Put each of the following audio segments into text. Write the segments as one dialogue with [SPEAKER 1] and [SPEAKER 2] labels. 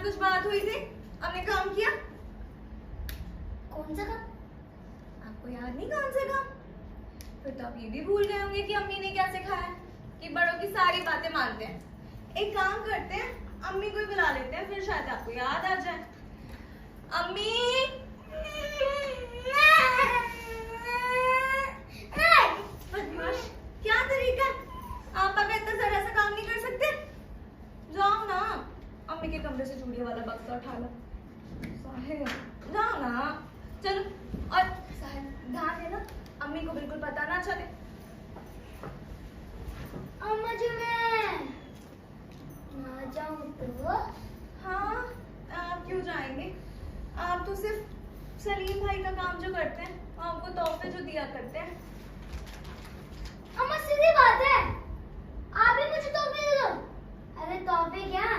[SPEAKER 1] कुछ बात हुई थी, हमने काम किया।
[SPEAKER 2] कौन सा काम?
[SPEAKER 1] आपको याद नहीं कौन सा काम? फिर तो आप ये भी भूल गए होंगे कि अम्मी ने क्या सिखाया कि बड़ों की सारी बातें मानते हैं। एक काम करते हैं, अम्मी को ही बुला लेते हैं, फिर शायद आपको याद आ जाए। अम्मी बदमाश, क्या तरीका है? आप अगर इतना जरा सा काम नहीं कर सकते? जाओ ना, अम्मी के कमरे से चूड़ियों वाला बक्सा उठा लो। साहिल जाओ ना, चलो। और साहिल ध्यान देना, अम्मी को बिल्कुल पता ना चले।
[SPEAKER 2] अम्मा जी मैं ना जाऊं तो?
[SPEAKER 1] हाँ, आप क्यों जाएंगे? आप तो सिर्फ सलीम भाई का काम जो करते हैं, आपको तोहफे जो दिया करते हैं।
[SPEAKER 2] अम्मा सीधी बात है, आप ही मुझे तोहफे दे दो। अरे तोहफे क्या,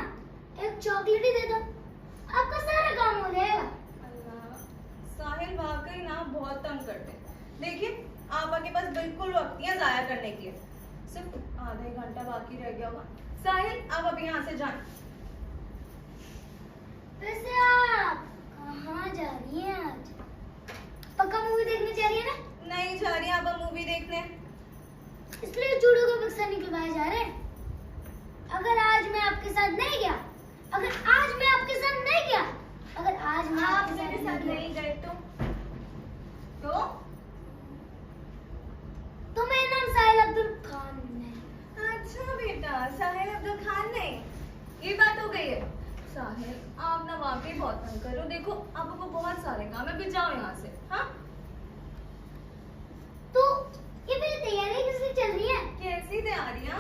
[SPEAKER 2] एक चॉकलेट ही दे दो, आपका सारा काम हो जाएगा।
[SPEAKER 1] अल्लाह, साहिल वाकई ना बहुत तंग करते हैं। देखिए आपके पास बिल्कुल वक्त नहीं है जाया करने के लिए, सिर्फ आधा एक घंटा बाकी रह गया होगा। साहिल आप अभी यहाँ से जाएं।
[SPEAKER 2] वैसे आप कहाँ जा रही हैं आज? पक्का मूवी देखने जा रही है ना?
[SPEAKER 1] नहीं जा रही, आप मूवी देखने।
[SPEAKER 2] इसलिए जूडो का बक्सा निकलवाए जा रहे हैं। अगर आज मैं आपके साथ नहीं गया, अगर आज मैं आपके साथ नहीं गया, अगर आज मैं
[SPEAKER 1] आप
[SPEAKER 2] आपके
[SPEAKER 1] मेरे साथ नहीं गए तो
[SPEAKER 2] मेरा नाम साहिल अब्दुल खान है।
[SPEAKER 1] अच्छा बेटा, साहिल अब्दुल खान नहीं, ये बात हो गई है। साहिल आप ना वाकई बहुत तंग करो। देखो आपको बहुत सारे काम है, भी जाओ यहाँ से। हाँ
[SPEAKER 2] तो ये मेरी तैयारी कैसे चल रही है?
[SPEAKER 1] कैसी तैयारियां?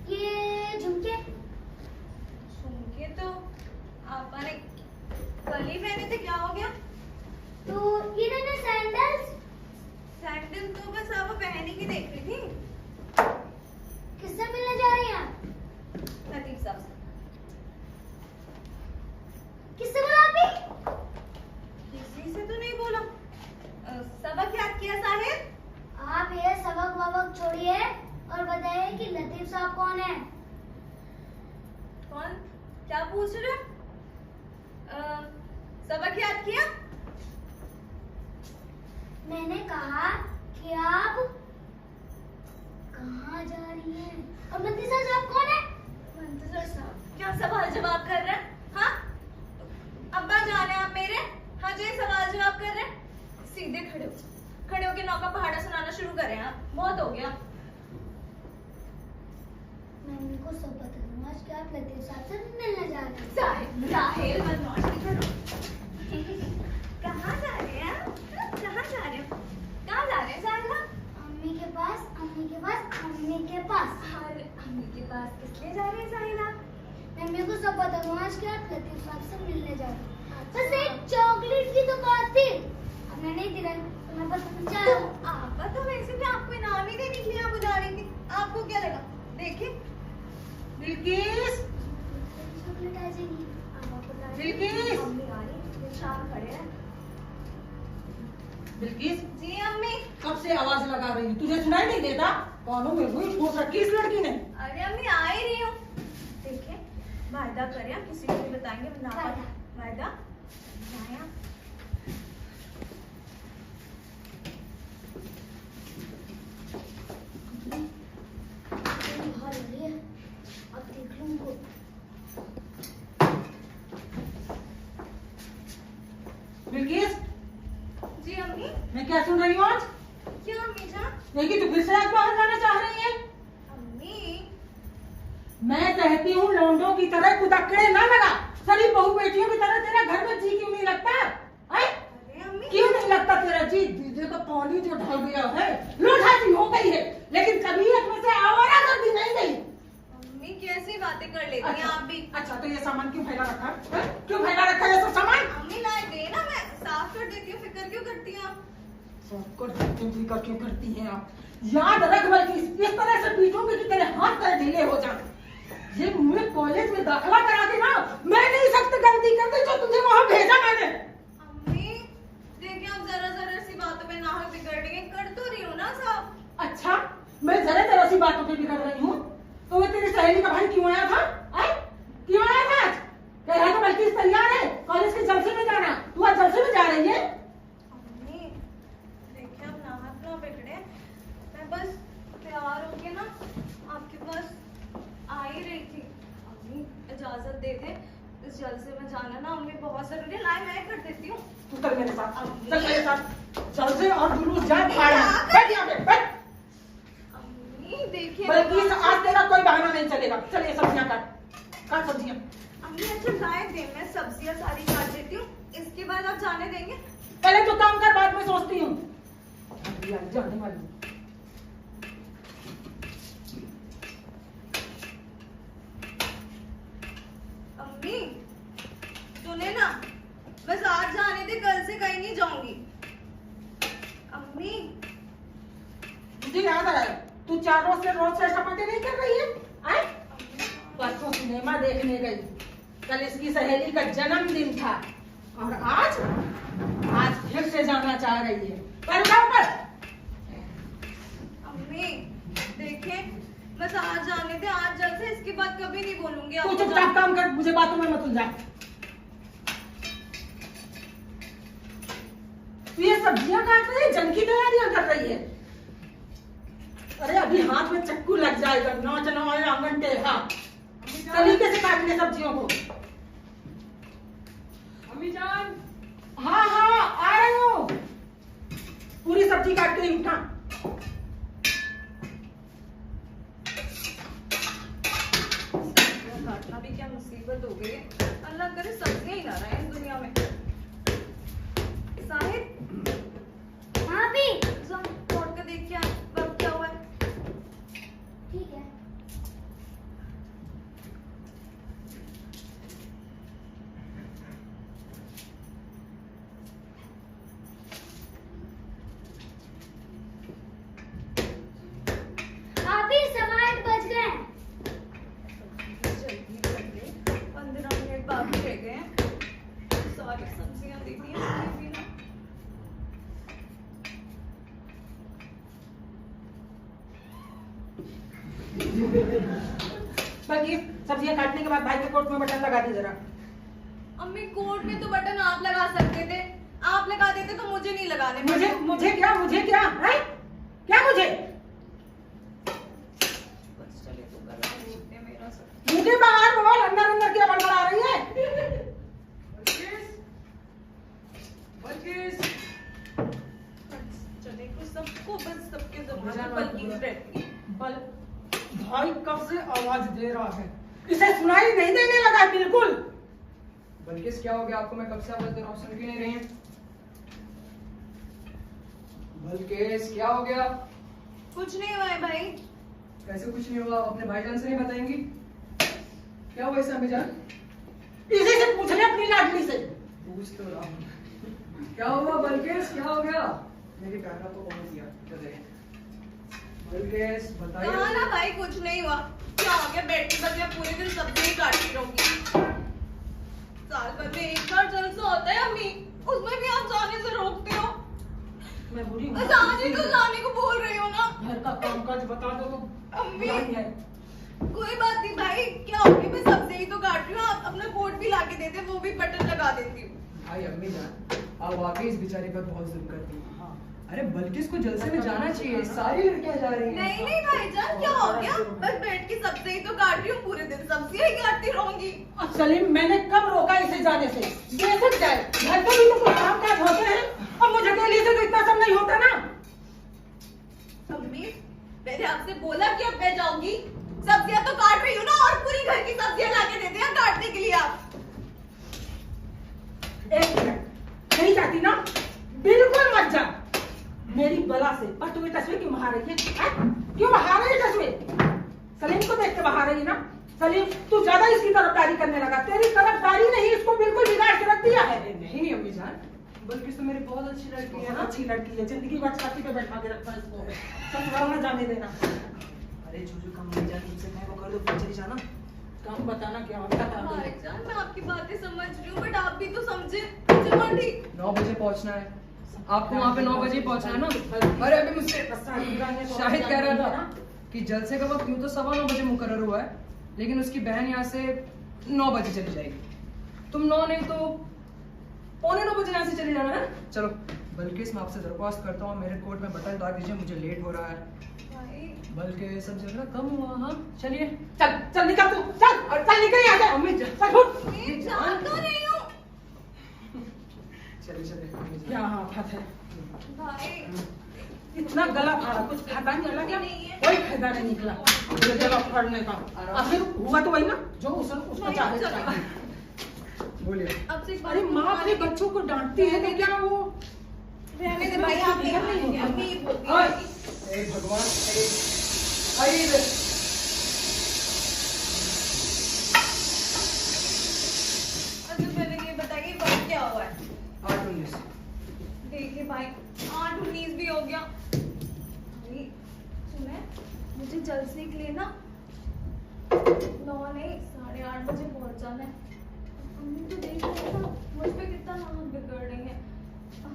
[SPEAKER 2] ये झुमके
[SPEAKER 1] झुमके तो आपने कल ही पहने थे, क्या हो गया?
[SPEAKER 2] तो ये ना सैंडल्स।
[SPEAKER 1] सैंडल तो बस आप पहनी की देख रही थी।
[SPEAKER 2] किससे मिलने जा रही हैं?
[SPEAKER 1] लतीफ साहब से।
[SPEAKER 2] किससे बोला आपने?
[SPEAKER 1] किसी से तो नहीं बोला। सबक याद किया साहिल?
[SPEAKER 2] आप ये सबक वबक छोड़िए और बताइए कि लतीफ साहब कौन है?
[SPEAKER 1] कौन? क्या पूछ रहे हो? सबक याद किया?
[SPEAKER 2] मैंने कहा कि आप कहाँ जा रही हैं? और मंतिसर साहब कौन है?
[SPEAKER 1] मंतजर साहब क्या सवाल जवाब कर रहे हैं? हाँ, अब्बा जान है आप मेरे? हाँ जी, सवाल जवाब कर रहे हैं? सीधे खड़े होके नौका पहाड़ा सुनाना शुरू करें। आप बहुत हो गया।
[SPEAKER 2] मैं उनको सब बता दूंगा कि आप लतीफ साहब से मिलने जा रहे हैं।
[SPEAKER 1] साहिल बदमाशी करो। कहाँ जा रहे हैं? कहाँ जा रहे हो? कहाँ जा रहे हैं साहिल?
[SPEAKER 2] अम्मी के पास, अम्मी के पास, अम्मी के पास।
[SPEAKER 1] अरे अम्मी के पास किस लिए जा रहे हैं साहिल?
[SPEAKER 2] मैं अम्मी को सब बता दूंगा कि आप लतीफ साहब से मिलने जा रहे हैं। बस एक चॉकलेट की तो बात थी, अब मैं नहीं दिलाई तो मैं बस जा रहा हूँ।
[SPEAKER 1] आप तो वैसे भी आपको इनाम ही देने के लिए आप बुला रही थी, आपको क्या लगा? देखिए बिल्किस,
[SPEAKER 2] चॉकलेट आ जाएगी।
[SPEAKER 1] बिल्किस, अम्मी आ रही, शाम खड़े हैं।
[SPEAKER 3] बिल्किस,
[SPEAKER 1] जी अम्मी।
[SPEAKER 3] कब से आवाज लगा रही हूँ, तुझे सुनाई नहीं देता? कानों में हुई ठोस रखी इस लड़की ने।
[SPEAKER 1] अरे अम्मी आ ही रही हूँ। देखिए वायदा करें, आप किसी को नहीं बताएंगे, वरना आप वायदा जाएं आप।
[SPEAKER 2] बाहर आ रही है, अब देख लूँ उनको।
[SPEAKER 3] बिल्किस,
[SPEAKER 1] जी अम्मी।
[SPEAKER 3] मैं क्या सुन रही हूँ आज?
[SPEAKER 1] क्यों अम्मी जान?
[SPEAKER 3] देखिए तू फिर से आज बाहर जाना चाह रही है।
[SPEAKER 1] अम्मी
[SPEAKER 3] मैं कहती हूँ लोंडों की तरह कुदक्कड़े ना लगा। सारी बहू बेटियों की तरह तेरा घर में जी क्यों नहीं लगता है?
[SPEAKER 1] अरे अम्मी
[SPEAKER 3] क्यों नहीं लगता तेरा जी? दीदी का पानी जो ढल गया है, लोटासी हो गई है, लेकिन कभी इसमें से आवारा गर्दी नहीं गई।
[SPEAKER 1] अम्मी कैसी बातें कर लेती हैं आप भी।
[SPEAKER 3] अच्छा तो ये सामान क्यों फैला रखा है? क्यों फैला रखा है ये सब सामान?
[SPEAKER 1] अम्मी लाए दे ना, मैं साफ कर देती हूँ, फिक्र क्यों करती हैं आप?
[SPEAKER 3] सब कर देती हूँ, फिक्र क्यों करती हैं आप? याद रख, बल्कि इस तरह से पीटूंगी कि तेरे हाथ पैर ढीले हो जाए। ये मुझे कॉलेज में दाखिला करा के ना, मैं नहीं सकती गलती कर दी जो तुझे वहां भेजा मैंने।
[SPEAKER 1] अम्मी देखिए, आप जरा जरा सी बातों में नाहक बिगड़ रही हैं, कर तो रही हूँ ना साहब।
[SPEAKER 3] अच्छा, मैं जरा सी बातों पे बिगड़ रही हूँ तो वो तेरी सहेली का भाई क्यों आया था? क्यों आया था आज? कह रहा था बल्कि तैयार है कॉलेज के जलसे में जाना, तू आज जलसे में जा रही है?
[SPEAKER 1] अम्मी देखिए, आप नाहक ना बिगड़े, मैं बस तैयार होके ना आपके पास आ ही रही थी। अम्मी इजाजत दे दे, इस जलसे में जाना ना अम्मी बहुत जरूरी है। लाए मैं कर देती हूँ।
[SPEAKER 3] तू चल मेरे साथ, चल मेरे साथ। जलसे और जुलूस जा फाड़ा। बैठ यहाँ पे, बैठ।
[SPEAKER 1] अम्मी देखिए,
[SPEAKER 3] बल्कि आज तेरा कोई बहाना नहीं चलेगा। चल ये सब्जियां काट सब्जियां।
[SPEAKER 1] अम्मी अच्छा लाए दे, मैं सब्जियां सारी काट देती हूँ, इसके बाद आप जाने देंगे?
[SPEAKER 3] पहले तो काम कर, बाद में सोचती हूँ। जाने वाली
[SPEAKER 1] अम्मी सुने ना, बस आज जाने दे, कल से कहीं नहीं जाऊंगी। अम्मी
[SPEAKER 3] मुझे याद आया, तू 4 रोज से टमाटे नहीं कर रही है? आए? परसों सिनेमा देखने गई, कल इसकी सहेली का जन्मदिन था और आज फिर से जाना चाह रही है। पर उठाओ पर।
[SPEAKER 1] अम्मी देखिए, बस आज जाने दे, आज जल से, इसके बाद कभी नहीं बोलूंगी
[SPEAKER 3] तू
[SPEAKER 1] आपको।
[SPEAKER 3] चुपचाप काम कर, मुझे बातों में मत उलझा। तू ये सब्जियां काट रही है, जंग की तैयारियां कर रही है। अरे अभी हाथ में चक्कू लग जाएगा, नाच नवाए आंगन टेढ़ा। तरीके से काट ले सब्जियों को।
[SPEAKER 4] अम्मी जान,
[SPEAKER 3] हाँ आ रही हूँ। पूरी सब्जी काट के उठा।
[SPEAKER 1] काटना भी क्या मुसीबत हो गई है, अल्लाह करे सब्जियां ही ना रहे इस दुनिया में। साहिब
[SPEAKER 2] हाँ भी
[SPEAKER 1] जरा तोड़ के देखिए वक्त क्या हुआ है।
[SPEAKER 2] ठीक है। अभी सवा 8 बज गए।
[SPEAKER 1] जल्दी जल्दी 15 मिनट बाकी रह गए हैं, सारी सब्जियां दे दी हैं भी ना।
[SPEAKER 3] बाकी सब्जियां काटने के बाद भाई के कोट में बटन लगा दी जरा।
[SPEAKER 1] अम्मी कोट में तो बटन आप लगा सकते थे, आप लगा देते तो मुझे नहीं लगाने
[SPEAKER 3] मुझे
[SPEAKER 1] पड़ते।
[SPEAKER 3] मुझे क्या है? क्या मुझे?
[SPEAKER 1] बस चले तो गला घोटते हैं मेरा सब।
[SPEAKER 3] मुझे बाहर बोल, अंदर क्या बड़बड़ा रही है?
[SPEAKER 4] बल्किस,
[SPEAKER 1] चले को सबको बस सबके ज़माने बल्कि रहती है।
[SPEAKER 3] बल भाई कब से आवाज दे रहा है, इसे सुनाई नहीं देने लगा बिल्कुल।
[SPEAKER 4] बल्किस क्या हो गया आपको? मैं कब से आवाज दे रहा हूँ, सुन क्यों नहीं रही हैं? बल्किस क्या हो गया?
[SPEAKER 1] कुछ नहीं हुआ है भाई।
[SPEAKER 4] कैसे कुछ नहीं हुआ? अपने भाईजान से नहीं बताएंगी? क्या हुआ इसे अम्मी जान?
[SPEAKER 3] इसी से पूछ ले अपनी लाडली से।
[SPEAKER 4] पूछ तो रहा हूँ। क्या हुआ बल्किस, क्या हो गया? मेरी कैमरा को ऑन किया, इधर देखें। बल्किस बताइए।
[SPEAKER 1] कहा ना भाई, कुछ नहीं हुआ। क्या हो गया? बैठ के बस मैं पूरे दिन सब्जी ही काटती रहूंगी। साल भर में एक बार जलसा होता है अम्मी, उसमें भी आप जाने से रोकते हो।
[SPEAKER 3] मैं बुरी हूँ।
[SPEAKER 1] बस आज ही तो जाने को बोल रही हो ना।
[SPEAKER 3] घर का कामकाज बता दो तो
[SPEAKER 1] अम्मी
[SPEAKER 3] बुराई है।
[SPEAKER 1] कोई बात नहीं भाई, क्या हो गया? मैं सब्जी ही तो काट रही हूँ, आप अपना कोट भी ला के देते, वो भी बटन लगा देती हूँ।
[SPEAKER 4] भाई अम्मी जान, आप वाकई इस बेचारे पर बहुत जुल्म करती हैं। अरे बल्किस को जलसे में जाना चाहिए, सारी लड़कियां जा रही हैं।
[SPEAKER 1] नहीं भाईजान, क्या हो गया? बस बैठ के सब्जी ही तो काट रही हूँ, पूरे दिन सब्जी ही काटती रहूंगी।
[SPEAKER 3] सलीम, मैंने कब रोका इसे जाने से? बेशक जाए, घर पे भी तो कुछ काम काज होते हैं, और मुझे डेली से तो इतना सब नहीं होता ना।
[SPEAKER 1] अम्मी मैंने आपसे बोला कि अब मैं जाऊंगी, सब्जियां तो काट रही हूँ ना, और पूरी घर की सब्जियां ला
[SPEAKER 3] तरफदारी करने लगा। तेरी तरफदारी नहीं, इसको बिल्कुल बिगाड़ के रख दिया है।
[SPEAKER 4] नहीं अम्मी जान, बल्कि तो मेरी बहुत अच्छी लड़की है ना।
[SPEAKER 3] अच्छी लड़की है, जिंदगी भर छाती पे बैठा के रखा है इसको, ससुराल न जाने देना।
[SPEAKER 4] अरे जो काम नहीं जाती उनसे कहे वो कर दो, फिर चली जाना।
[SPEAKER 3] काम बताना क्या होता है?
[SPEAKER 1] भाईजान मैं आपकी बातें समझ रही हूँ, बट आप भी तो समझे। चलो ठीक।
[SPEAKER 4] 9 बजे पहुंचना है आपको, वहाँ पे 9 बजे पहुंचना है ना। अरे अभी मुझसे शाहिद कह रहा था कि जलसे का वक्त यूं तो 9:15 बजे मुकर्रर हुआ है, लेकिन उसकी बहन यहाँ से 9 बजे चली जाएगी। तुम 9 नहीं तो 8:45 बजे यहाँ से चली जाना है। चलो बल्कि मैं आपसे दरख्वास्त करता हूँ, मेरे कोट में बटन डाल दीजिए, मुझे लेट हो रहा है। बल्कि सब जगह कम हुआ। हाँ चलिए,
[SPEAKER 3] चल चल निकल तू, चल और चल निकल यहाँ से।
[SPEAKER 4] अम्मी
[SPEAKER 3] चल उठ।
[SPEAKER 1] मैं जान तो रही हूँ।
[SPEAKER 4] चलिए
[SPEAKER 3] क्या हाथ है?
[SPEAKER 1] भाई
[SPEAKER 3] इतना गला फाड़ा, कुछ फायदा नहीं निकला क्या?
[SPEAKER 1] नहीं है।
[SPEAKER 3] कोई फायदा नहीं निकला मुझे गला फाड़ने का। और फिर हुआ तो वही ना जो उसको
[SPEAKER 1] नहीं,
[SPEAKER 3] चाहे
[SPEAKER 1] चलो।
[SPEAKER 3] चाहिए।
[SPEAKER 4] बोलिए।
[SPEAKER 1] अब से एक बात
[SPEAKER 3] अरे माँ अपने
[SPEAKER 1] बोलूँ,
[SPEAKER 3] बच्चों को डांटती है तो क्या वो
[SPEAKER 1] रहने दे भाई, आप नहीं आएंगे, अभी बोलती
[SPEAKER 3] ओए,
[SPEAKER 1] हूँ।
[SPEAKER 4] हे भगवान, अरे
[SPEAKER 1] अच्छा पहले ये बताइए वक्त क्या हुआ है?
[SPEAKER 4] 8:19।
[SPEAKER 1] देखिए भाई 8:19 भी हो गया। भाई सुने, मुझे जलसे के लिए ना 9 नहीं 8:30 बजे पहुंच जाना है। मम्मी तो देख रही है ना मुझ पे कितना नाम बिगड़ रही है। और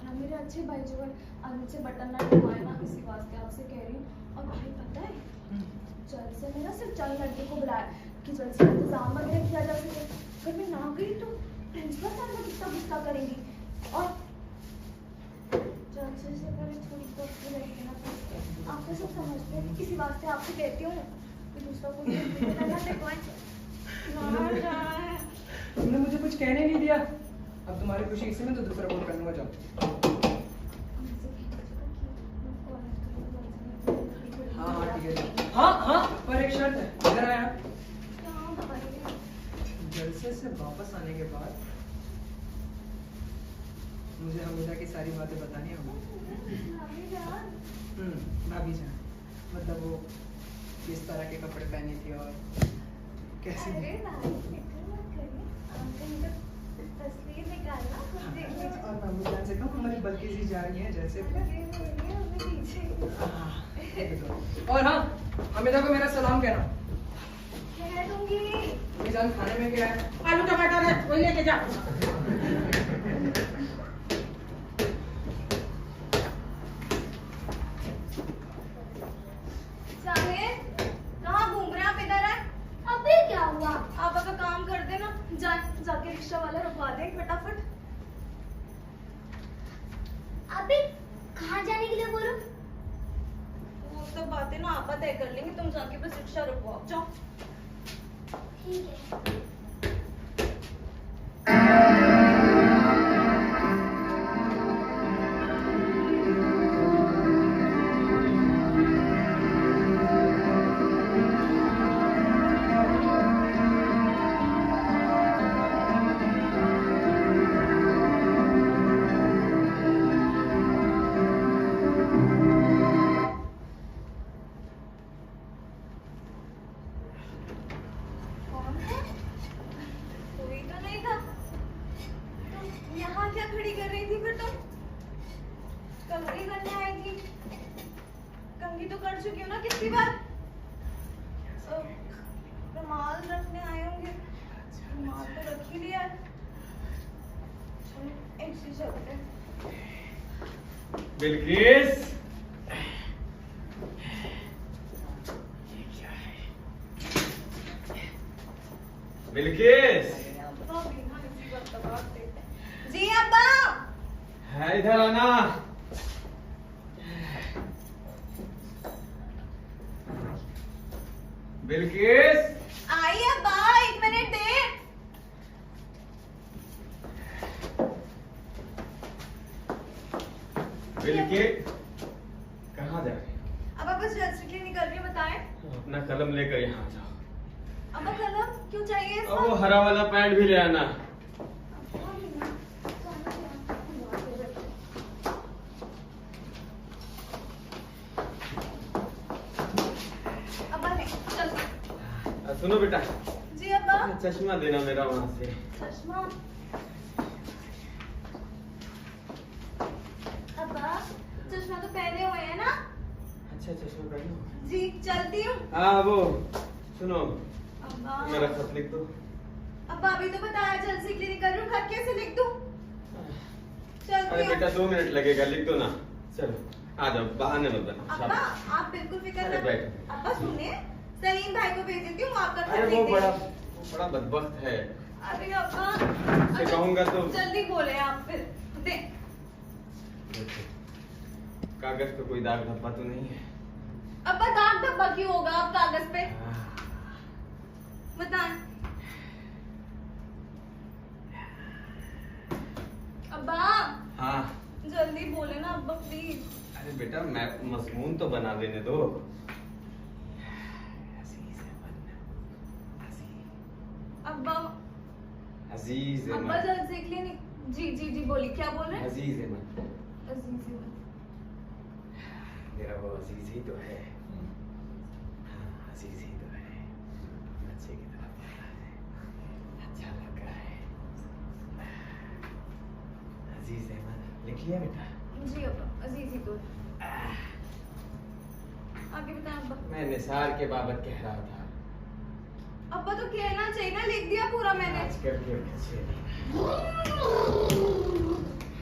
[SPEAKER 1] अब मेरे अच्छे भाई जो है आज मुझसे बटन ना दबाए ना, इसी वास्ते आपसे कह रही हूँ। और भाई पता है जलसे में ना सिर्फ 4 लड़के को बुलाया कि जलसे का इंतजाम वगैरह किया जा सके। अगर मैं ना गई तो प्रिंसिपल सर मुझे कितना गुस्सा करेंगी। और जलसे से अगर थोड़ी तो रहेगी ना तो आप तो सब समझते हैं, इसी वास्ते आपसे कहती हूँ कि दूसरा कोई ना देखवाए ना जाए।
[SPEAKER 4] तुमने मुझे कुछ कहने नहीं दिया। अब तुम्हारी खुशी इसी में तो दूसरा बोल करने जाओ। हाँ ठीक है। हाँ पर एक शर्त है। इधर आया। जलसे से वापस आने के बाद मुझे हमीदा की सारी बातें बतानी होगी। भाभी जान, मतलब वो किस तरह के कपड़े पहनी थी और कैसी थी।
[SPEAKER 1] तस्वीर निकालना खुद देख लीजिए।
[SPEAKER 4] और भाभी जान से कहूँ हमारी बल्कि सी जा रही है जैसे। और हाँ, हमीदा को मेरा सलाम कहना।
[SPEAKER 1] कह दूंगी।
[SPEAKER 4] भाभी जान खाने में क्या है?
[SPEAKER 3] आलू टमाटर है, वही लेके जा।
[SPEAKER 1] साहिद कहाँ घूम रहे हैं आप? इधर आए।
[SPEAKER 2] अबे क्या हुआ?
[SPEAKER 1] आप अगर काम कर देना जाके रिक्शा वाला रुकवा दे फटाफट।
[SPEAKER 2] अबे कहाँ जाने के लिए बोलो?
[SPEAKER 1] वो सब बातें ना आपा तय कर लेंगे, तुम जाके बस रिक्शा रुकवाओ, जाओ।
[SPEAKER 2] ठीक है।
[SPEAKER 1] कौन है? कोई तो नहीं था। तुम यहाँ क्या खड़ी कर रही थी फिर तुम? कंघी करने आई थी? कंघी तो कर चुकी हो ना कितनी बार? रुमाल रखने आए होंगे। रुमाल तो रख ही लिया है। चलो ऐसे चलते हैं।
[SPEAKER 5] बिल्किस, बिल्किस
[SPEAKER 1] अब्बा भी ना इसी वक्त दबाव देते हैं। जी अब्बा।
[SPEAKER 5] है, इधर आना। बिल्किस,
[SPEAKER 1] आई अब्बा, 1 मिनट दे।
[SPEAKER 5] बिल्किस कहाँ जा रहे हो?
[SPEAKER 1] अब्बा बस जल्दी के लिए निकल रही हूँ, बताएं।
[SPEAKER 5] अपना कलम लेकर यहाँ आ जाओ।
[SPEAKER 1] अब्बा कलम क्यों चाहिए
[SPEAKER 5] और वो हरा वाला पैंट भी ले आना।
[SPEAKER 1] अब्बा नहीं, चल।
[SPEAKER 5] सुनो बेटा,
[SPEAKER 1] जी अब्बा।
[SPEAKER 5] चश्मा देना मेरा वहां से।
[SPEAKER 1] चश्मा। अब्बा चश्मा तो पहने हुए हैं ना?
[SPEAKER 5] अच्छा चश्मा पहनो।
[SPEAKER 1] जी चलती हूँ।
[SPEAKER 5] हाँ वो सुनो,
[SPEAKER 1] अब्बा
[SPEAKER 5] मेरा खत लिख दो।
[SPEAKER 1] अब्बा अभी तो बताया जल्द से क्लिनिक कर रही हूँ, खत कैसे लिख दूँ?
[SPEAKER 5] अरे
[SPEAKER 1] चलती हूँ।
[SPEAKER 5] बेटा 2 मिनट लगेगा, लिख दो ना। चलो आ जाओ, बहाने मत बनाओ।
[SPEAKER 1] अब्बा
[SPEAKER 5] शाबाश।
[SPEAKER 1] आप बिल्कुल फिक्र
[SPEAKER 5] अरे
[SPEAKER 1] मत।
[SPEAKER 5] बैठो।
[SPEAKER 1] अब्बा सुनिए, सलीम भाई को भेज देती हूँ, वो आपका खत
[SPEAKER 5] अरे
[SPEAKER 1] लिख
[SPEAKER 5] वो
[SPEAKER 1] देंगे।
[SPEAKER 5] बड़ा बदबख्त है।
[SPEAKER 1] अरे अब्बा
[SPEAKER 5] उससे कहूंगा तो
[SPEAKER 1] जल्दी बोले आप फिर दे।
[SPEAKER 5] देखो, कागज पे कोई दाग धब्बा तो नहीं है?
[SPEAKER 1] अब्बा दाग धब्बा क्यों होगा आप कागज पे? बताएं। अब्बा
[SPEAKER 5] हाँ
[SPEAKER 1] जल्दी बोले ना अब्बा प्लीज।
[SPEAKER 5] अरे बेटा मैं मजमून तो बना देने दो।
[SPEAKER 1] अब्बा
[SPEAKER 5] अजीज
[SPEAKER 1] अब्बा
[SPEAKER 5] अहमद।
[SPEAKER 1] जल्द से क्लिनिक। जी जी जी बोलिए, क्या बोल रहे हैं?
[SPEAKER 5] अजीज अहमद,
[SPEAKER 1] अजीज है।
[SPEAKER 5] मेरा वो अजीज ही तो है। हाँ अजीज ही तो है। अच्छे की तरह बोला है, अच्छा लग रहा है। अजीज अहमद लिख लिया बेटा?
[SPEAKER 1] जी अब्बा अजीज ही तो है। आगे बताएं अब्बा।
[SPEAKER 5] मैं निसार के बाबत कह रहा था।
[SPEAKER 1] अब्बा तो कहना चाहिए ना, लिख दिया पूरा मैंने।
[SPEAKER 5] आजकल के बच्चे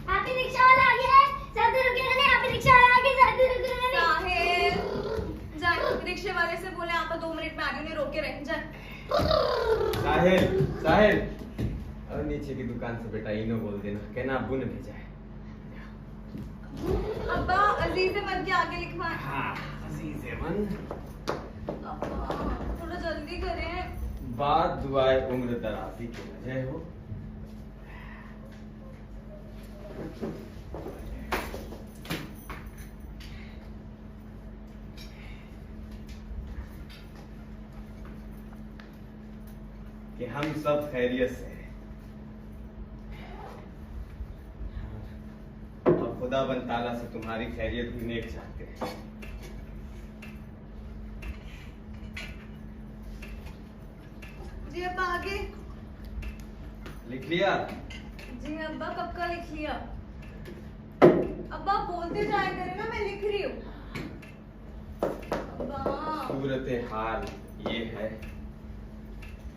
[SPEAKER 2] आपकी रिक्शा वाला आ गया है, जल्दी रुकिएगा नहीं, आपकी रिक्शा वाला आ गया, जल्दी रुकिएगा नहीं।
[SPEAKER 1] साहिल जाए रिक्शे वाले से बोले आपका 2 मिनट में आ रही हूँ, रोक के रहे जाए।
[SPEAKER 5] साहिल साहिल, और नीचे की दुकान से बेटा इनो बोल देना, कहना अब्बू ने भेजा है।
[SPEAKER 1] अब्बा अजीज अहमद के आगे लिखवाएं।
[SPEAKER 5] हाँ अजीज अहमद।
[SPEAKER 1] अब्बा थोड़ा जल्दी करें।
[SPEAKER 5] बाद दुआए उम्र दराजी की वजह हो। कि हम सब खैरियत से हैं और खुदाबंद ताला से तुम्हारी खैरियत भी नेक चाहते हैं।
[SPEAKER 1] जी अब्बा आगे।
[SPEAKER 5] लिख लिया?
[SPEAKER 1] जी अब्बा कब का लिख लिया? अब्बा बोलते जाया करें ना, मैं लिख रही हूँ। अब्बा
[SPEAKER 5] सूरत हाल ये है।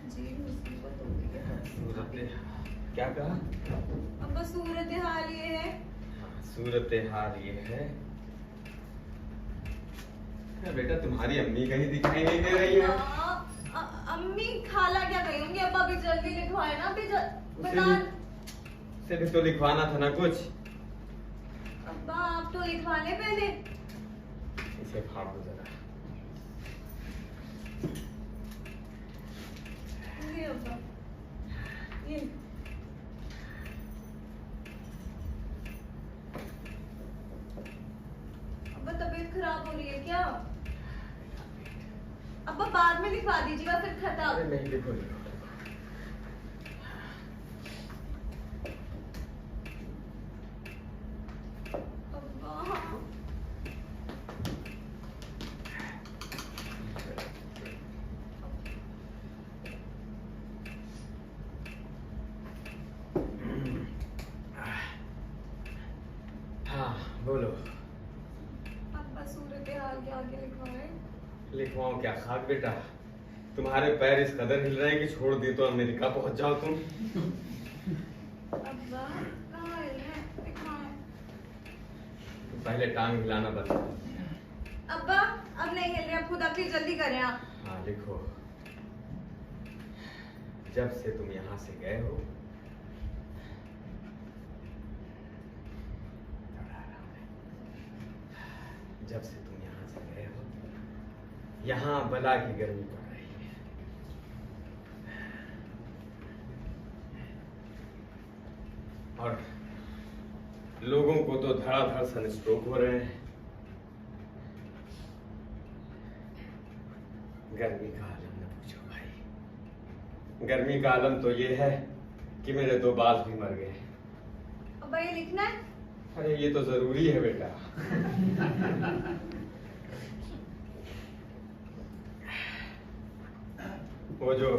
[SPEAKER 1] जी मुसीबत हो गई है।
[SPEAKER 5] सूरत क्या कहा?
[SPEAKER 1] अब्बा सूरत हाल ये है।
[SPEAKER 5] सूरत हाल ये है। बेटा तुम्हारी अम्मी कहीं दिखाई नहीं दे रही है।
[SPEAKER 1] अम्मी खाला क्या कहेंगे? अब्बा भी जल्दी लिखवाए ना, अभी बता।
[SPEAKER 5] उसे भी तो लिखवाना था ना कुछ।
[SPEAKER 1] अब्बा आप तो लिखवा ले पहले।
[SPEAKER 5] इसे फाड़ दो जरा।
[SPEAKER 1] ये अब्बा ये अब्बा तबीयत खराब हो रही है क्या? अब्बा बाद में लिखवा दीजिएगा फिर खत्म।
[SPEAKER 5] अरे नहीं लिखो लिखो।
[SPEAKER 1] अब्बा
[SPEAKER 5] हाँ बोलो।
[SPEAKER 1] अब्बा सूरत हाल के आगे लिखवाए।
[SPEAKER 5] लिखवाओ क्या खाक बेटा, तुम्हारे पैर इस कदर हिल रहे हैं कि छोड़ दी तो अमेरिका पहुंच जाओ तुम।
[SPEAKER 1] अब्बा कहाँ है? लिखवाए।
[SPEAKER 5] पहले टांग हिलाना बंद करो।
[SPEAKER 1] अब्बा अब नहीं हिल रहे, अब खुद अपनी जल्दी करें आप।
[SPEAKER 5] हाँ लिखो। जब से तुम यहाँ से गए हो जब से तुम यहाँ से गए हो यहाँ बला की गर्मी पड़ रही है। और लोगों को तो धड़ाधड़ सनस्ट्रोक हो रहे हैं। गर्मी का आलम न पूछो भाई। गर्मी का आलम तो ये है कि मेरे 2 बाल भी मर गए।
[SPEAKER 1] अब्बा ये लिखना है।
[SPEAKER 5] अरे ये तो जरूरी है बेटा। वो जो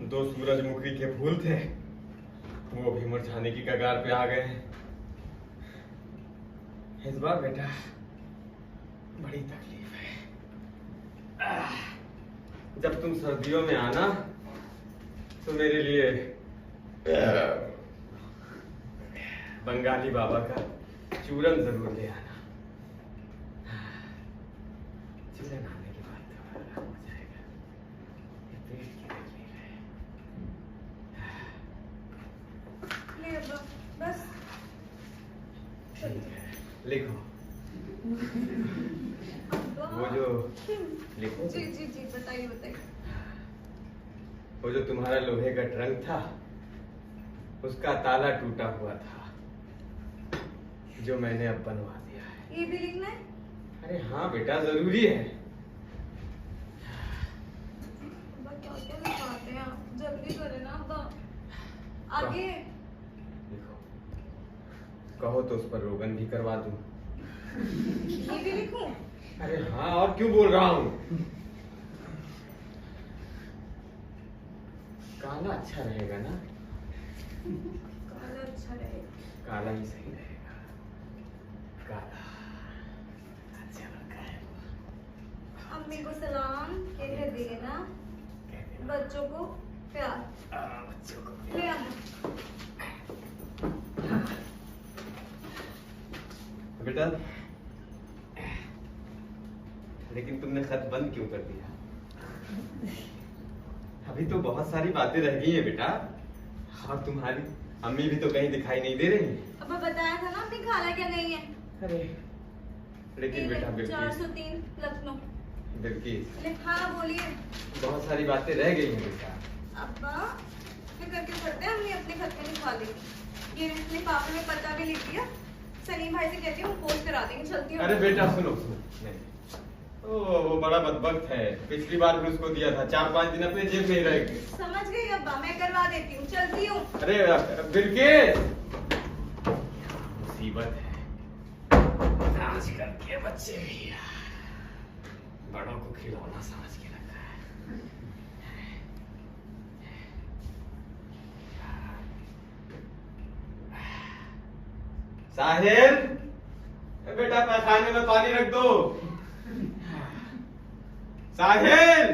[SPEAKER 5] दो सूरजमुखी के फूल थे, वो भी मुरझाने की कगार पे आ गए हैं। इस बार बेटा बड़ी तकलीफ है। जब तुम सर्दियों में आना तो मेरे लिए बंगाली बाबा का चूरन जरूर ले आना। चूरन आने के बाद तो आराम हो जाएगा। ये पेट की तकलीफ है।
[SPEAKER 1] ले अब्बा, बस
[SPEAKER 5] ठीक है, लिखो
[SPEAKER 1] अब्बा।
[SPEAKER 5] वो जो लिखो
[SPEAKER 1] जी जी जी, बताइए बताइए।
[SPEAKER 5] वो जो तुम्हारा लोहे का ट्रंक था, उसका ताला टूटा हुआ था, जो मैंने अब बनवा दिया है।
[SPEAKER 1] ये भी लिखना है?
[SPEAKER 5] अरे हाँ बेटा, जरूरी है।
[SPEAKER 1] अब्बा क्या क्या लिखवाते हैं आप, जल्दी करें ना अब्बा। आगे
[SPEAKER 5] लिखो, कहो तो उस पर रोगन भी करवा दूं।
[SPEAKER 1] ये भी लिखूं?
[SPEAKER 5] अरे हाँ, और क्यों बोल रहा हूँ। काला अच्छा रहेगा ना?
[SPEAKER 1] काला अच्छा रहेगा।
[SPEAKER 5] काला ही सही रहेगा। काला अच्छा लड़का है वो।
[SPEAKER 1] अम्मी को सलाम कह देना,
[SPEAKER 5] कह देना।
[SPEAKER 1] बच्चों को प्यार।
[SPEAKER 5] बच्चों को
[SPEAKER 1] ले अम्मा।
[SPEAKER 5] बेटा, लेकिन तुमने खत बंद क्यों कर दिया? अभी तो बहुत सारी बातें रह गई हैं बेटा। और तुम्हारी अम्मी भी तो कहीं दिखाई नहीं दे रही हैं।
[SPEAKER 1] अब्बा बताया था ना अपनी खाला क्या गई है।
[SPEAKER 5] अरे लेकिन बेटा,
[SPEAKER 1] 403 लखनऊ।
[SPEAKER 5] बिल्किस,
[SPEAKER 1] हाँ बोलिए।
[SPEAKER 5] बहुत सारी बातें रह गई हैं बेटा।
[SPEAKER 1] अब्बा फिक्र क्यों करते हैं, हमने अपने खत में लिखवा देंगे। ये अपने पापा ने पता भी लिख दिया। सलीम भाई से कहती हूँ पोस्ट करा देंगे। चलती हूँ।
[SPEAKER 5] अरे बेटा सुनो सुनो, नहीं, वो बड़ा बदबख्त है। पिछली बार भी उसको दिया था, 4-5 दिन अपने जेब में ही रह गए।
[SPEAKER 1] समझ गई अब्बा, मैं करवा देती हूँ। चलती हूँ।
[SPEAKER 5] अरे बिल्किस, मुसीबत है आजकल के बच्चे भी बड़ों को खिलौना समझ के रखा है। साहिल, बेटा पैखाने में पानी रख दो। साहिल।